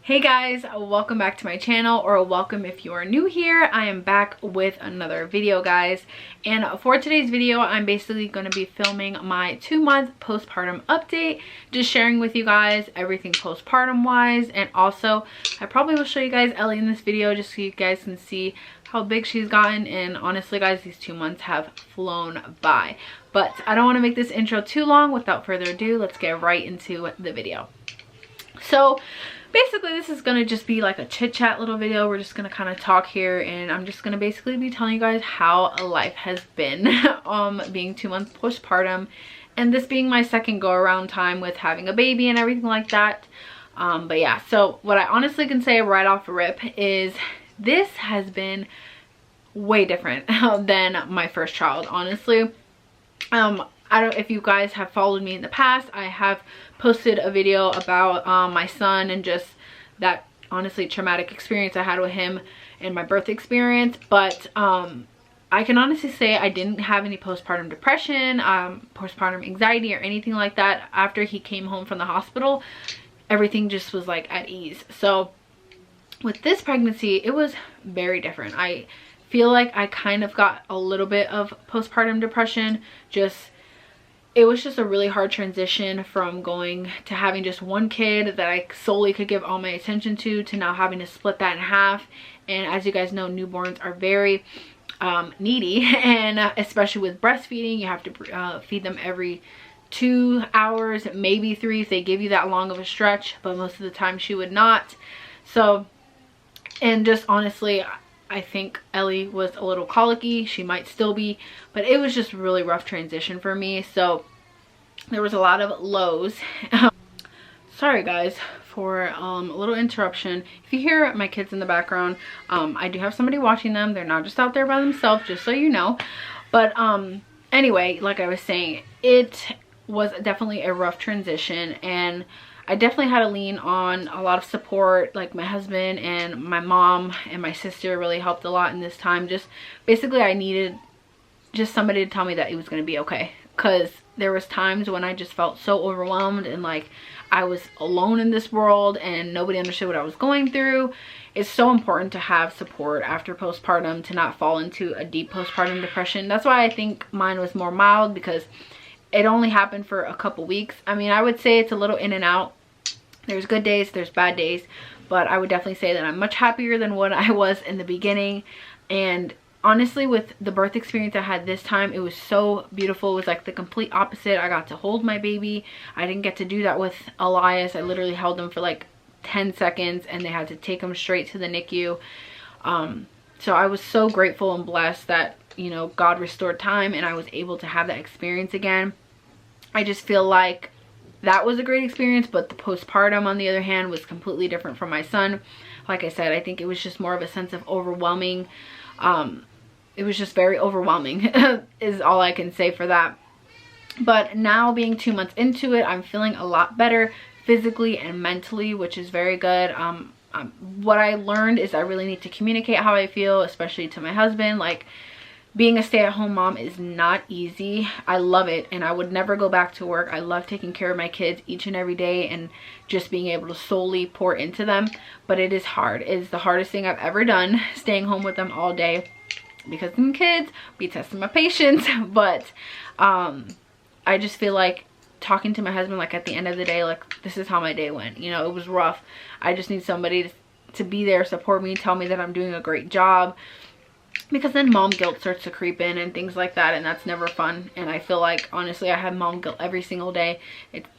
Hey guys, welcome back to my channel, or welcome if you are new here. I am back with another video, guys, and for today's video I'm basically going to be filming my 2-month postpartum update, just sharing with you guys everything postpartum wise, and also I probably will show you guys Ellie in this video just so you guys can see how big she's gotten. And honestly guys, these 2 months have flown by, but I don't want to make this intro too long. Without further ado, let's get right into the video. So basically this is gonna just be like a chit chat little video. We're just gonna kind of talk here, and I'm just gonna basically be telling you guys how life has been being 2 months postpartum, and this being my second go around time with having a baby and everything like that. But yeah, so what I honestly can say right off the rip is this has been way different than my first child, honestly. I don't, if you guys have followed me in the past, I have posted a video about my son and just that honestly traumatic experience I had with him and my birth experience. But I can honestly say I didn't have any postpartum depression, postpartum anxiety, or anything like that. After he came home from the hospital, everything just was like at ease. So with this pregnancy, it was very different. I feel like I kind of got a little bit of postpartum depression. It was just a really hard transition from going to having just one kid that I solely could give all my attention to now having to split that in half. And as you guys know, newborns are very needy, and especially with breastfeeding, you have to feed them every 2 hours, maybe 3 if they give you that long of a stretch, but most of the time she would not. So, and just honestly, I think Ellie was a little colicky. She might still be, but it was just a really rough transition for me. So there was a lot of lows. Sorry guys for a little interruption. If you hear my kids in the background, I do have somebody watching them. They're not just out there by themselves, just so you know. But anyway, like I was saying, it was definitely a rough transition, and I definitely had to lean on a lot of support. Like my husband and my mom and my sister really helped a lot in this time. Just basically I needed just somebody to tell me that it was going to be okay, because there was times when I just felt so overwhelmed and like I was alone in this world and nobody understood what I was going through. It's so important to have support after postpartum to not fall into a deep postpartum depression. That's why I think mine was more mild, because it only happened for a couple weeks. I mean, I would say it's a little in and out. There's good days, there's bad days, but I would definitely say that I'm much happier than what I was in the beginning. And honestly, with the birth experience I had this time, it was so beautiful. It was like the complete opposite. I got to hold my baby. I didn't get to do that with Elias. I literally held him for like 10 seconds and they had to take him straight to the NICU. So I was so grateful and blessed that, you know, God restored time and I was able to have that experience again. I just feel like that was a great experience, but the postpartum on the other hand was completely different from my son. Like I said, I think it was just more of a sense of overwhelming. It was just very overwhelming is all I can say for that. But now being 2 months into it, I'm feeling a lot better physically and mentally, which is very good. What I learned is I really need to communicate how I feel, especially to my husband. Like, being a stay-at-home mom is not easy. I love it, and I would never go back to work. I love taking care of my kids each and every day and just being able to solely pour into them. But it is hard. It is the hardest thing I've ever done, staying home with them all day, because them kids be testing my patience. But I just feel like talking to my husband, like at the end of the day, like this is how my day went. You know, it was rough. I just need somebody to be there, support me, tell me that I'm doing a great job. Because then mom guilt starts to creep in and things like that, and that's never fun. And I feel like, honestly, I have mom guilt every single day.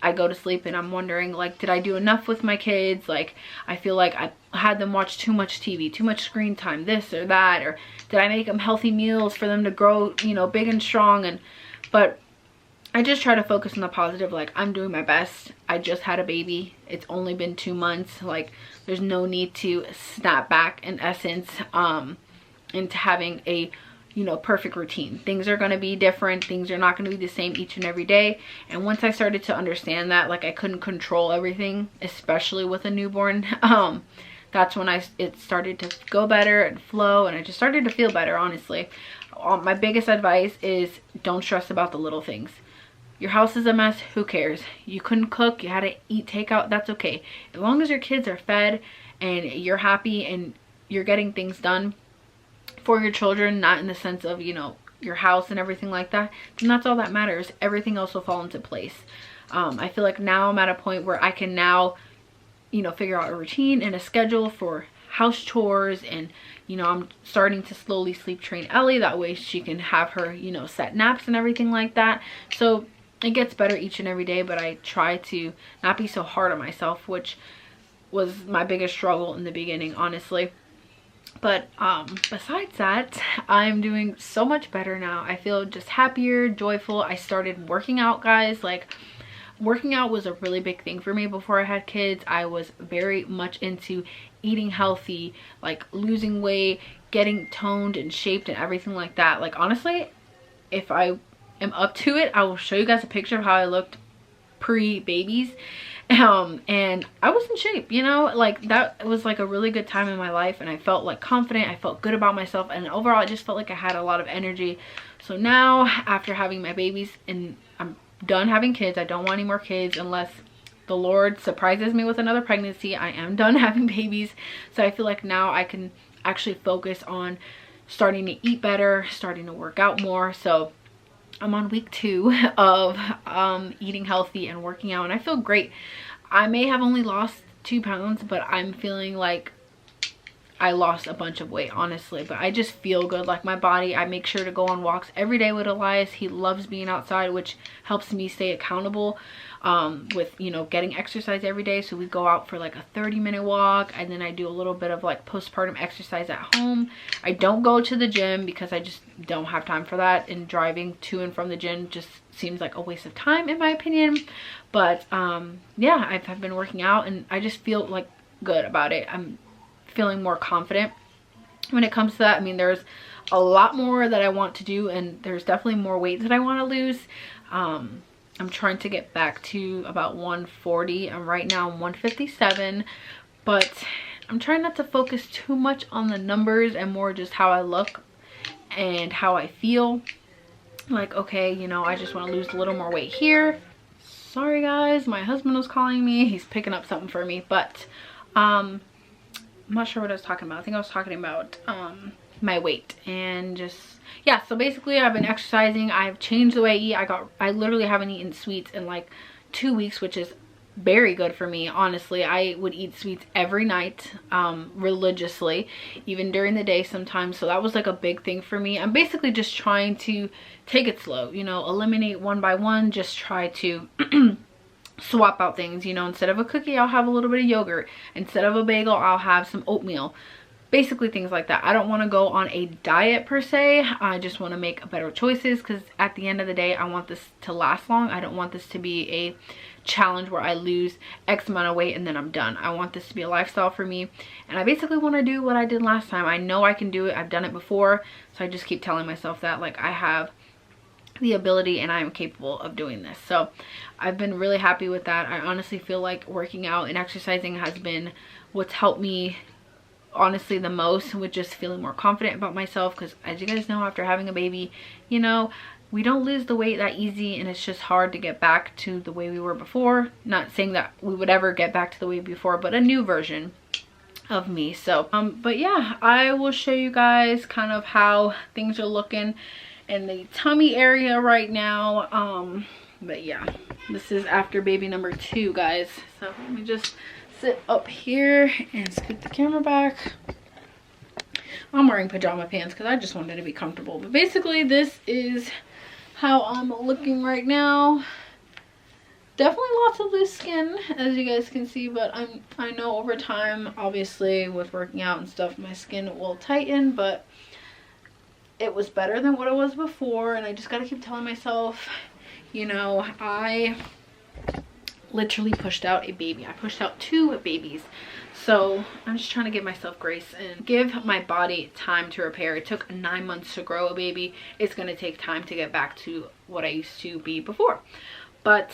I go to sleep and I'm wondering, like, did I do enough with my kids? Like, I feel like I had them watch too much TV, too much screen time, this or that, or did I make them healthy meals for them to grow, you know, big and strong? But I just try to focus on the positive. Like, I'm doing my best. I just had a baby. It's only been 2 months. Like, there's no need to snap back, in essence, into having a, you know, perfect routine. Things are going to be different. Things are not going to be the same each and every day. And once I started to understand that, like, I couldn't control everything, especially with a newborn, that's when it started to go better and flow, and I just started to feel better, honestly. My biggest advice is don't stress about the little things. Your house is a mess, who cares? You couldn't cook, you had to eat takeout, that's okay. As long as your kids are fed and you're happy and you're getting things done for your children, not in the sense of, you know, your house and everything like that, then that's all that matters. Everything else will fall into place. I feel like now I'm at a point where I can now, you know, figure out a routine and a schedule for house chores, and you know, I'm starting to slowly sleep train Ellie, that way she can have her, you know, set naps and everything like that. So it gets better each and every day, but I try to not be so hard on myself, which was my biggest struggle in the beginning, honestly. But besides that, I'm doing so much better now. I feel just happier, joyful. I started working out, guys. Like, working out was a really big thing for me before I had kids. I was very much into eating healthy, like losing weight, getting toned and shaped and everything like that. Like, honestly, if I am up to it, I will show you guys a picture of how I looked pre-babies. And I was in shape, you know, like that was like a really good time in my life, and I felt like confident, I felt good about myself, and overall I just felt like I had a lot of energy. So now, after having my babies, and I'm done having kids, I don't want any more kids unless the Lord surprises me with another pregnancy. I am done having babies. So I feel like now I can actually focus on starting to eat better, starting to work out more. So I'm on week 2 of eating healthy and working out, and I feel great. I may have only lost 2 pounds, but I'm feeling like I lost a bunch of weight, honestly. But I just feel good, like my body. I make sure to go on walks every day with Elias. He loves being outside, which helps me stay accountable with, you know, getting exercise every day. So we go out for like a 30-minute walk, and then I do a little bit of like postpartum exercise at home. I don't go to the gym because I just don't have time for that, and driving to and from the gym just seems like a waste of time in my opinion. But yeah, I've been working out, and I just feel like good about it. I'm feeling more confident when it comes to that. I mean, there's a lot more that I want to do, and there's definitely more weight that I want to lose. I'm trying to get back to about 140. I'm right now 157, but I'm trying not to focus too much on the numbers and more just how I look and how I feel. Like, okay, you know, I just want to lose a little more weight here. Sorry guys, my husband was calling me. He's picking up something for me, but I'm not sure what I was talking about. I think I was talking about my weight and just, yeah. So basically I've been exercising. I've changed the way I eat. I literally haven't eaten sweets in like 2 weeks, which is very good for me, honestly. I would eat sweets every night, religiously, even during the day sometimes. So that was like a big thing for me. I'm basically just trying to take it slow, you know, eliminate one by one, just try to swap out things, you know. Instead of a cookie, I'll have a little bit of yogurt. Instead of a bagel, I'll have some oatmeal. Basically things like that. I don't want to go on a diet per se. I just want to make better choices, because at the end of the day, I want this to last long. I don't want this to be a challenge where I lose X amount of weight and then I'm done. I want this to be a lifestyle for me, and I basically want to do what I did last time. I know I can do it. I've done it before, so I just keep telling myself that, like, I have the ability and I am capable of doing this. So I've been really happy with that. I honestly feel like working out and exercising has been what's helped me honestly the most, with just feeling more confident about myself, because as you guys know, after having a baby, you know, we don't lose the weight that easy, and it's just hard to get back to the way we were before. Not saying that we would ever get back to the way before, but a new version of me. So but yeah, I will show you guys kind of how things are looking in the tummy area right now. But yeah, this is after baby number 2, guys. So let me just sit up here and scoot the camera back. I'm wearing pajama pants because I just wanted to be comfortable. But basically this is how I'm looking right now. Definitely lots of loose skin, as you guys can see, but I know over time, obviously with working out and stuff, my skin will tighten, but it was better than what it was before. And I just gotta keep telling myself, you know, I literally pushed out a baby. I pushed out 2 babies. So I'm just trying to give myself grace and give my body time to repair. It took 9 months to grow a baby. It's going to take time to get back to what I used to be before. But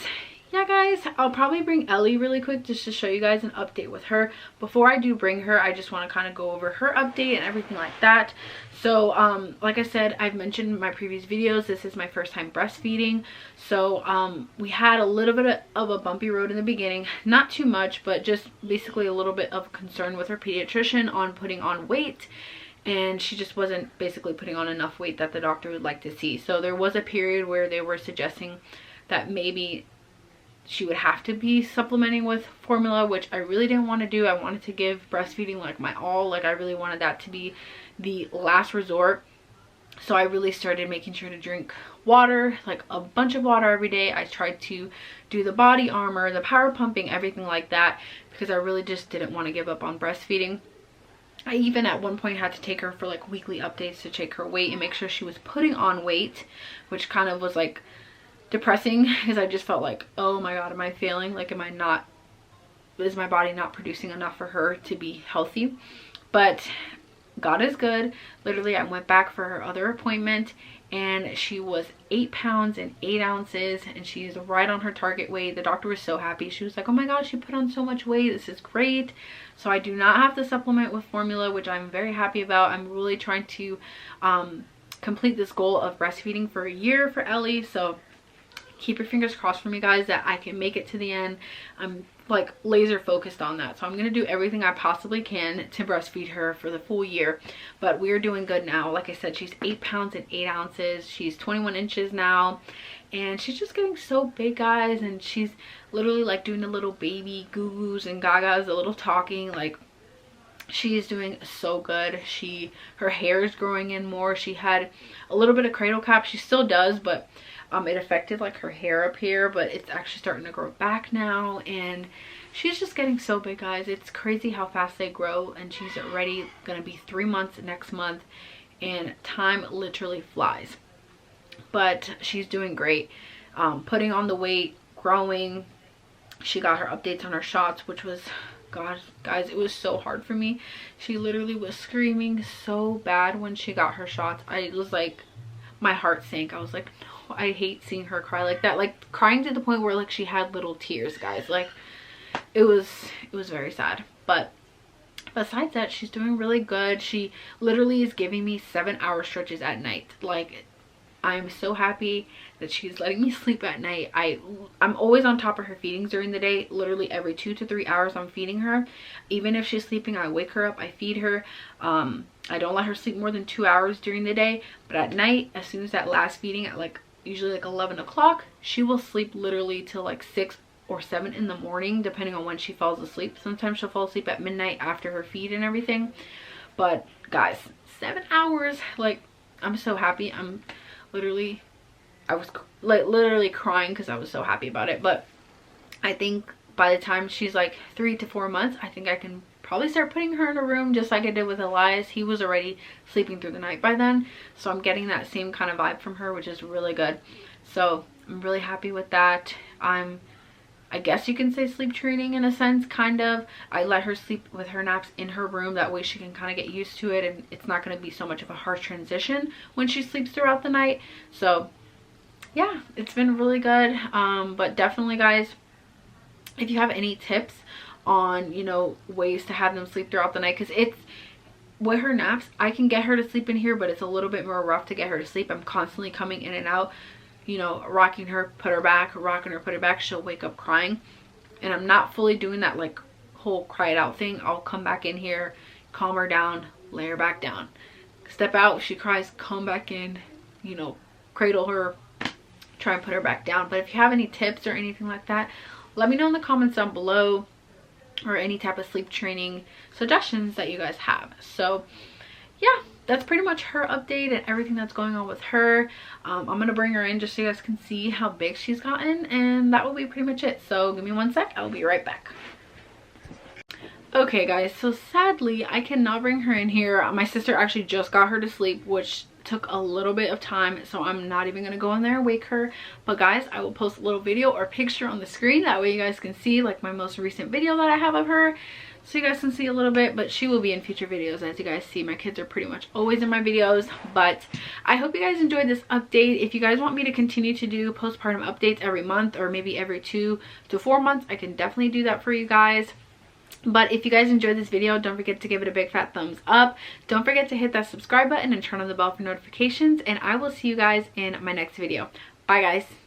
yeah guys, I'll probably bring Ellie really quick just to show you guys an update with her. Before I do bring her, I just want to kind of go over her update and everything like that. So like I said, I've mentioned in my previous videos, this is my first time breastfeeding. So we had a little bit of a bumpy road in the beginning, not too much, but just basically a little bit of concern with her pediatrician on putting on weight, and she just wasn't basically putting on enough weight that the doctor would like to see. So there was a period where they were suggesting that maybe she would have to be supplementing with formula, which I really didn't want to do. I wanted to give breastfeeding like my all. Like I really wanted that to be the last resort. So I really started making sure to drink water, like a bunch of water every day. I tried to do the body armor, the power pumping, everything like that, because I really just didn't want to give up on breastfeeding. I even at one point had to take her for like weekly updates to check her weight and make sure she was putting on weight, which kind of was like depressing because I just felt like, oh my god, am I failing? Like, is my body not producing enough for her to be healthy? But God is good. Literally, I went back for her other appointment and she was 8 pounds and 8 ounces, and she's right on her target weight. The doctor was so happy. She was like, oh my gosh, she put on so much weight. This is great. So I do not have to supplement with formula, which I'm very happy about. I'm really trying to complete this goal of breastfeeding for a year for Ellie. So keep your fingers crossed for me, guys, that I can make it to the end. I'm like laser focused on that, so I'm gonna do everything I possibly can to breastfeed her for the full year. But we're doing good now. Like I said, she's 8 pounds and 8 ounces. She's 21 inches now, and she's just getting so big, guys. And she's literally like doing the little baby goo-goos and gagas, a little talking. Like, she is doing so good. Her hair is growing in more. She had a little bit of cradle cap. She still does, but it affected like her hair up here, but it's actually starting to grow back now, and she's just getting so big, guys. It's crazy how fast they grow, and she's already gonna be 3 months next month, and time literally flies. But she's doing great, putting on the weight, growing. She got her updates on her shots, which was, God, guys, it was so hard for me. She literally was screaming so bad when she got her shots. I was like, my heart sank. I was like, no, I hate seeing her cry like that. Like, crying to the point where like she had little tears, guys. Like, it was very sad. But besides that, she's doing really good. She literally is giving me 7-hour stretches at night. Like, I'm so happy that she's letting me sleep at night. I'm always on top of her feedings during the day. Literally every 2 to 3 hours I'm feeding her. Even if she's sleeping, I wake her up, I feed her. I don't let her sleep more than 2 hours during the day, but at night, as soon as that last feeding at like usually like 11 o'clock, she will sleep literally till like 6 or 7 in the morning, depending on when she falls asleep. Sometimes she'll fall asleep at midnight after her feed and everything. But guys, 7 hours, like, I'm so happy. I was like literally crying because I was so happy about it. But I think by the time she's like 3 to 4 months, I think I can probably start putting her in a room just like I did with Elias. He was already sleeping through the night by then, so I'm getting that same kind of vibe from her, which is really good. So I'm really happy with that. I guess you can say sleep training in a sense, kind of. I let her sleep with her naps in her room. That way she can kind of get used to it, and it's not going to be so much of a harsh transition when she sleeps throughout the night. So yeah, it's been really good. But definitely, guys, if you have any tips on, you know, ways to have them sleep throughout the night, because it's with her naps, I can get her to sleep in here, but it's a little bit more rough to get her to sleep. I'm constantly coming in and out, you know, rocking her, put her back, rocking her, put her back. She'll wake up crying, and I'm not fully doing that like whole cry it out thing. I'll come back in here, calm her down, lay her back down, step out. If she cries, come back in, you know, cradle her, try and put her back down. But if you have any tips or anything like that, let me know in the comments down below, or any type of sleep training suggestions that you guys have. So yeah, that's pretty much her update and everything that's going on with her. I'm gonna bring her in just so you guys can see how big she's gotten, and that will be pretty much it. So give me 1 sec, I'll be right back. Okay guys, so sadly I cannot bring her in here. My sister actually just got her to sleep, which took a little bit of time, so I'm not even gonna go in there and wake her. But guys, I will post a little video or picture on the screen, that way you guys can see like my most recent video that I have of her. so you guys can see a little bit, but she will be in future videos. As you guys see, my kids are pretty much always in my videos. But I hope you guys enjoyed this update. If you guys want me to continue to do postpartum updates every month, or maybe every 2 to 4 months, I can definitely do that for you guys. But if you guys enjoyed this video, don't forget to give it a big fat thumbs up. Don't forget to hit that subscribe button and turn on the bell for notifications, and I will see you guys in my next video. Bye guys.